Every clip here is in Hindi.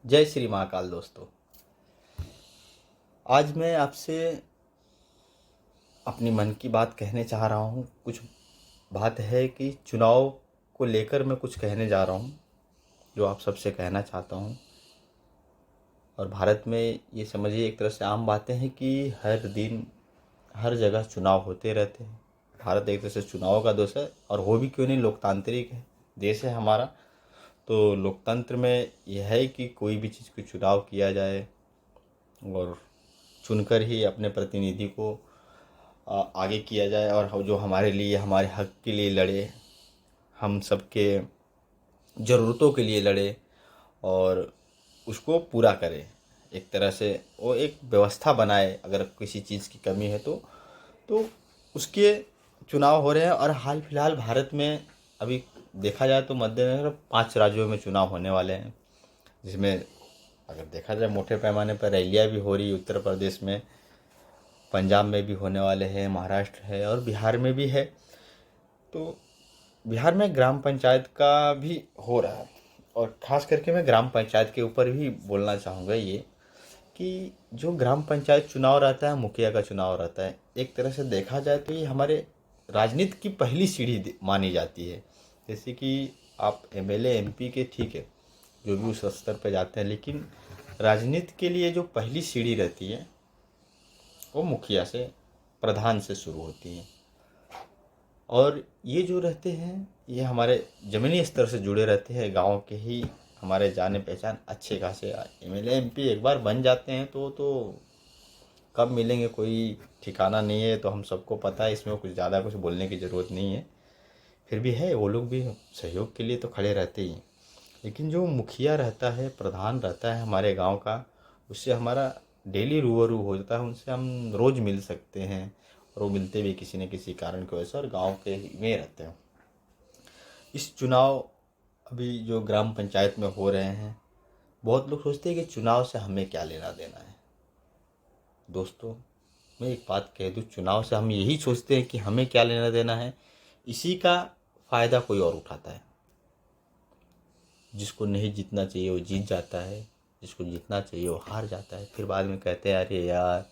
जय श्री महाकाल दोस्तों। आज मैं आपसे अपनी मन की बात कहने चाह रहा हूँ। कुछ बात है कि चुनाव को लेकर मैं कुछ कहने जा रहा हूँ जो आप सबसे कहना चाहता हूँ। और भारत में ये समझिए एक तरह से आम बातें हैं कि हर दिन हर जगह चुनाव होते रहते हैं। भारत एक तरह से चुनाव का देश है, और हो भी क्यों नहीं, लोकतांत्रिक है देश है हमारा। तो लोकतंत्र में यह है कि कोई भी चीज़ को चुनाव किया जाए और चुनकर ही अपने प्रतिनिधि को आगे किया जाए, और जो हमारे लिए हमारे हक के लिए लड़े, हम सबके ज़रूरतों के लिए लड़े और उसको पूरा करे। एक तरह से वो एक व्यवस्था बनाए, अगर किसी चीज़ की कमी है तो उसके चुनाव हो रहे हैं। और हाल फिलहाल भारत में अभी देखा जाए तो मध्य 5 राज्यों में चुनाव होने वाले हैं, जिसमें अगर देखा जाए मोटे पैमाने पर रैलियाँ भी हो रही है। उत्तर प्रदेश में, पंजाब में भी होने वाले हैं, महाराष्ट्र है और बिहार में भी है। तो बिहार में ग्राम पंचायत का भी हो रहा है, और ख़ास करके मैं ग्राम पंचायत के ऊपर भी बोलना चाहूँगा ये कि जो ग्राम पंचायत चुनाव रहता है, मुखिया का चुनाव रहता है, एक तरह से देखा जाए तो ये हमारे राजनीति की पहली सीढ़ी मानी जाती है। जैसे कि आप एमएलए एमपी के, ठीक है, जो भी उस स्तर पर जाते हैं, लेकिन राजनीति के लिए जो पहली सीढ़ी रहती है वो मुखिया से, प्रधान से शुरू होती है। और ये जो रहते हैं ये हमारे ज़मीनी स्तर से जुड़े रहते हैं, गांव के ही हमारे जाने पहचान अच्छे खासे एमएलए एमपी एक बार बन जाते हैं तो कब मिलेंगे कोई ठिकाना नहीं है। तो हम सबको पता है, इसमें कुछ ज़्यादा कुछ बोलने की ज़रूरत नहीं है। फिर भी है, वो लोग भी सहयोग के लिए तो खड़े रहते ही हैं। लेकिन जो मुखिया रहता है, प्रधान रहता है हमारे गांव का, उससे हमारा डेली रूबरू हो जाता है, उनसे हम रोज़ मिल सकते हैं। और वो मिलते भी किसी न किसी कारण की वजह से, और गांव के ही में रहते हैं। इस चुनाव अभी जो ग्राम पंचायत में हो रहे हैं, बहुत लोग सोचते हैं कि चुनाव से हमें क्या लेना देना है। दोस्तों, मैं एक बात कह दूं, चुनाव से हम यही सोचते हैं कि हमें क्या लेना देना है, इसी का फ़ायदा कोई और उठाता है। जिसको नहीं जीतना चाहिए वो जीत जाता है, जिसको जीतना चाहिए वो हार जाता है। फिर बाद में कहते हैं अरे यार,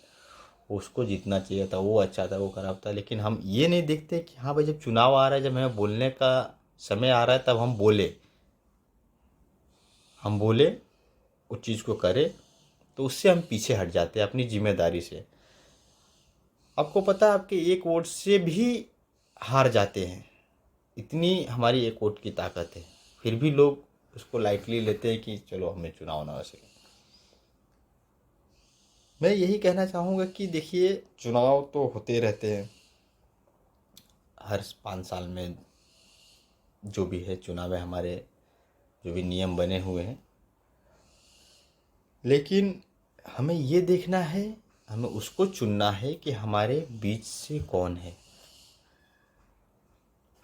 उसको जीतना चाहिए था, वो अच्छा था, वो खराब था। लेकिन हम ये नहीं देखते कि हाँ भाई, जब चुनाव आ रहा है, जब हमें बोलने का समय आ रहा है, तब हम बोले उस चीज़ को करें, तो उससे हम पीछे हट जाते हैं अपनी जिम्मेदारी से। आपको पता है, आपके एक वोट से भी हार जाते हैं, इतनी हमारी एक वोट की ताकत है। फिर भी लोग उसको लाइटली लेते हैं कि चलो हमें चुनाव ना हो सके। मैं यही कहना चाहूँगा कि देखिए, चुनाव तो होते रहते हैं हर 5 साल में। जो भी है चुनाव है, हमारे जो भी नियम बने हुए हैं, लेकिन हमें ये देखना है, हमें उसको चुनना है कि हमारे बीच से कौन है।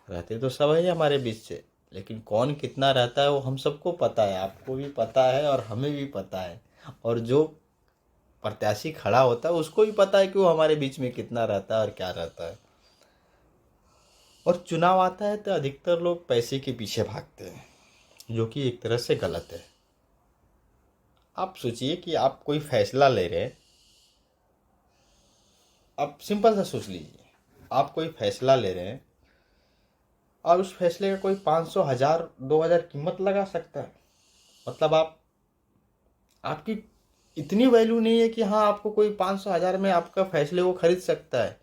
रहते तो सब है हमारे बीच से, लेकिन कौन कितना रहता है वो हम सबको पता है, आपको भी पता है और हमें भी पता है। और जो प्रत्याशी खड़ा होता है उसको भी पता है कि वो हमारे बीच में कितना रहता है और क्या रहता है। और चुनाव आता है तो अधिकतर लोग पैसे के पीछे भागते हैं, जो कि एक तरह से गलत है। आप सोचिए कि आप कोई फैसला ले रहे हैं, आप सिंपल सा सोच लीजिए, आप कोई फैसला ले रहे हैं और उस फैसले का कोई 500, 1000, 2000 कीमत लगा सकता है। मतलब आपकी इतनी वैल्यू नहीं है कि हाँ आपको कोई 500, 1000 में आपका फैसले को खरीद सकता है,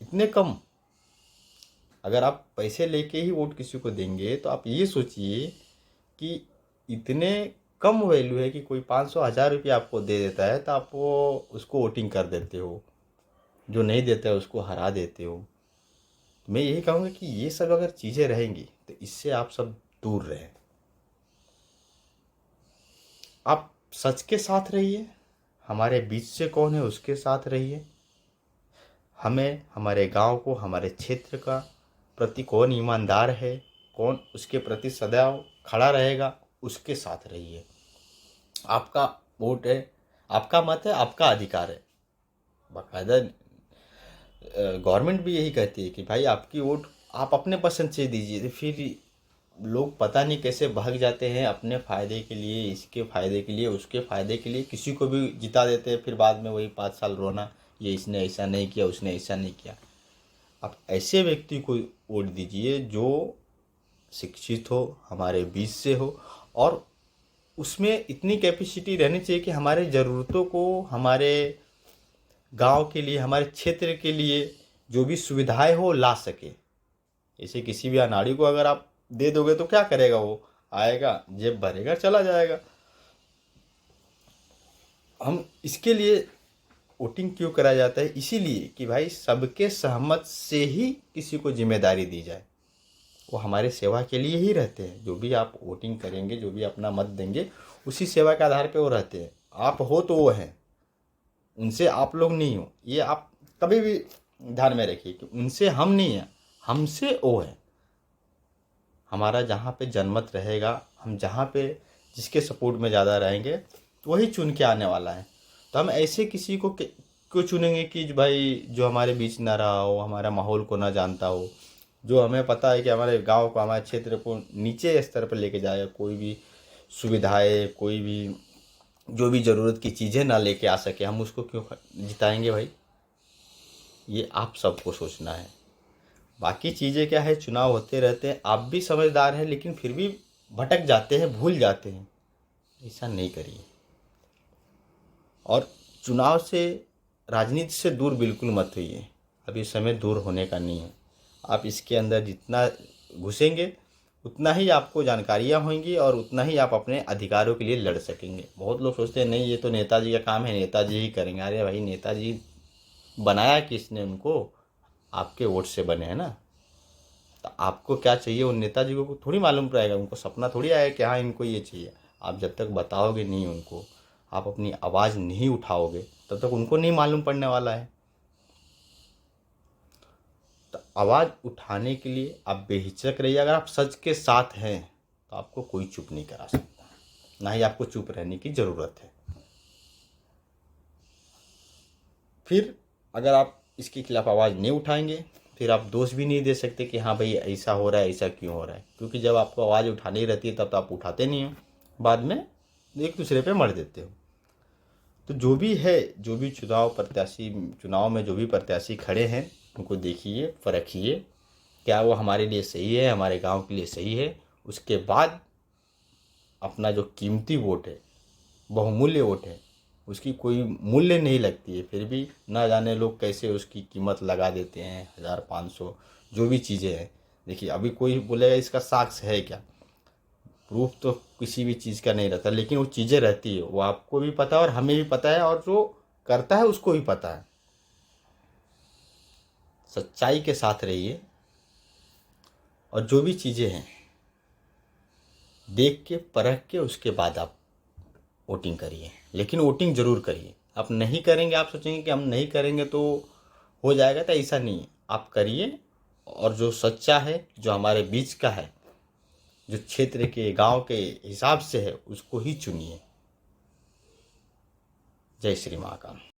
इतने कम। अगर आप पैसे लेके ही वोट किसी को देंगे तो आप ये सोचिए कि इतने कम वैल्यू है कि कोई 500, 1000 रुपये आपको दे देता है तो आप वो उसको वोटिंग कर देते हो, जो नहीं देता है उसको हरा देते हो। तो मैं यही कहूँगा कि ये सब अगर चीज़ें रहेंगी तो इससे आप सब दूर रहें। आप सच के साथ रहिए, हमारे बीच से कौन है उसके साथ रहिए। हमें हमारे गांव को, हमारे क्षेत्र का प्रति कौन ईमानदार है, कौन उसके प्रति सदैव खड़ा रहेगा, उसके साथ रहिए। आपका वोट है, आपका मत है, आपका अधिकार है। बाकायदा गवर्नमेंट भी यही कहती है कि भाई आपकी वोट आप अपने पसंद से दीजिए। फिर लोग पता नहीं कैसे भाग जाते हैं अपने फ़ायदे के लिए, इसके फ़ायदे के लिए, उसके फ़ायदे के लिए किसी को भी जिता देते हैं, फिर बाद में वही 5 साल रोना, ये इसने ऐसा नहीं किया, उसने ऐसा नहीं किया। आप ऐसे व्यक्ति को वोट दीजिए जो शिक्षित हो, हमारे बीच से हो, और उसमें इतनी कैपेसिटी रहनी चाहिए कि हमारे ज़रूरतों को, हमारे गांव के लिए, हमारे क्षेत्र के लिए जो भी सुविधाएं हो ला सके। ऐसे किसी भी अनाड़ी को अगर आप दे दोगे तो क्या करेगा? वो आएगा, जेब भरेगा, चला जाएगा। हम इसके लिए वोटिंग क्यों करा जाता है? इसीलिए कि भाई सबके सहमत से ही किसी को जिम्मेदारी दी जाए। वो हमारे सेवा के लिए ही रहते हैं। जो भी आप वोटिंग करेंगे, जो भी अपना मत देंगे, उसी सेवा के आधार पे वो रहते हैं। आप हो तो वो हैं, उनसे आप लोग नहीं हो। ये आप कभी भी ध्यान में रखिए कि उनसे हम नहीं हैं, हमसे वो है। हमारा जहाँ पे जनमत रहेगा, हम जहाँ पे जिसके सपोर्ट में ज़्यादा रहेंगे, वही चुन के आने वाला है। तो हम ऐसे किसी को क्यों चुनेंगे कि भाई जो हमारे बीच ना रहा हो, हमारा माहौल को ना जानता हो, जो हमें पता है कि हमारे गांव को, हमारे क्षेत्र को नीचे स्तर पर लेके जाएगा, कोई भी सुविधाएं, कोई भी जो भी ज़रूरत की चीज़ें ना लेके आ सके, हम उसको क्यों जिताएंगे भाई? ये आप सबको सोचना है। बाकी चीज़ें क्या है, चुनाव होते रहते हैं, आप भी समझदार हैं लेकिन फिर भी भटक जाते हैं, भूल जाते हैं। ऐसा नहीं करिए। और चुनाव से, राजनीति से दूर बिल्कुल मत होइए। अभी समय दूर होने का नहीं है। आप इसके अंदर जितना घुसेंगे उतना ही आपको जानकारियाँ होंगी और उतना ही आप अपने अधिकारों के लिए लड़ सकेंगे। बहुत लोग सोचते हैं नहीं ये तो नेताजी का काम है, नेताजी ही करेंगे। अरे भाई, नेताजी बनाया किसने उनको? आपके वोट से बने हैं ना। तो आपको क्या चाहिए उन नेताजी को थोड़ी मालूम पड़ेगा। उनको सपना थोड़ी आया कि हाँ इनको ये चाहिए। आप जब तक बताओगे नहीं उनको, आप अपनी आवाज़ नहीं उठाओगे, तब तक उनको नहीं मालूम पड़ने वाला है। तो आवाज़ उठाने के लिए आप बेहिचक रहिए। अगर आप सच के साथ हैं तो आपको कोई चुप नहीं करा सकता, ना ही आपको चुप रहने की ज़रूरत है। फिर अगर आप इसके खिलाफ आवाज़ नहीं उठाएंगे, फिर आप दोष भी नहीं दे सकते कि हाँ भाई ऐसा हो रहा है, ऐसा क्यों हो रहा है। क्योंकि जब आपको आवाज़ उठानी रहती है तब तो आप उठाते नहीं हो, बाद में एक दूसरे पे मर देते हो। तो जो भी है, जो भी चुनाव में जो भी प्रत्याशी खड़े हैं, उनको देखिए, परखिए, क्या वो हमारे लिए सही है, हमारे गांव के लिए सही है। उसके बाद अपना जो कीमती वोट है, बहुमूल्य वोट है, उसकी कोई मूल्य नहीं लगती है, फिर भी ना जाने लोग कैसे उसकी कीमत लगा देते हैं, 1500 जो भी चीज़ें हैं। देखिए, अभी कोई बोलेगा इसका साक्ष्य है क्या? प्रूफ तो किसी भी चीज़ का नहीं रहता, लेकिन वो चीज़ें रहती है, वो आपको भी पता है और हमें भी पता है, और जो करता है उसको भी पता है। सच्चाई के साथ रहिए और जो भी चीज़ें हैं देख के, परख के, उसके बाद आप वोटिंग करिए। लेकिन वोटिंग ज़रूर करिए। आप नहीं करेंगे, आप सोचेंगे कि हम नहीं करेंगे तो हो जाएगा, तो ऐसा नहीं है। आप करिए, और जो सच्चा है, जो हमारे बीच का है, जो क्षेत्र के, गांव के हिसाब से है, उसको ही चुनिए। जय श्री महाकाल।